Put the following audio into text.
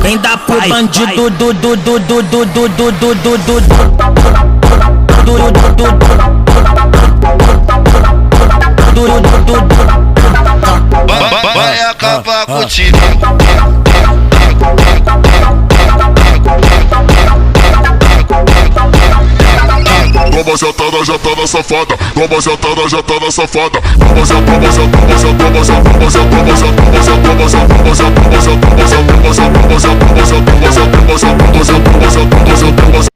Vem dar pro bandido vai acabar com o time. Toma jatada, jatada safada. Toma jatada, jatada safada. Toma jatada, jatada, jatada, jatada, jatada, jatada, jatada, jatada, jatada, jatada, jatada, jatada, jatada, jatada, jatada, jatada, jatada, jatada, jatada,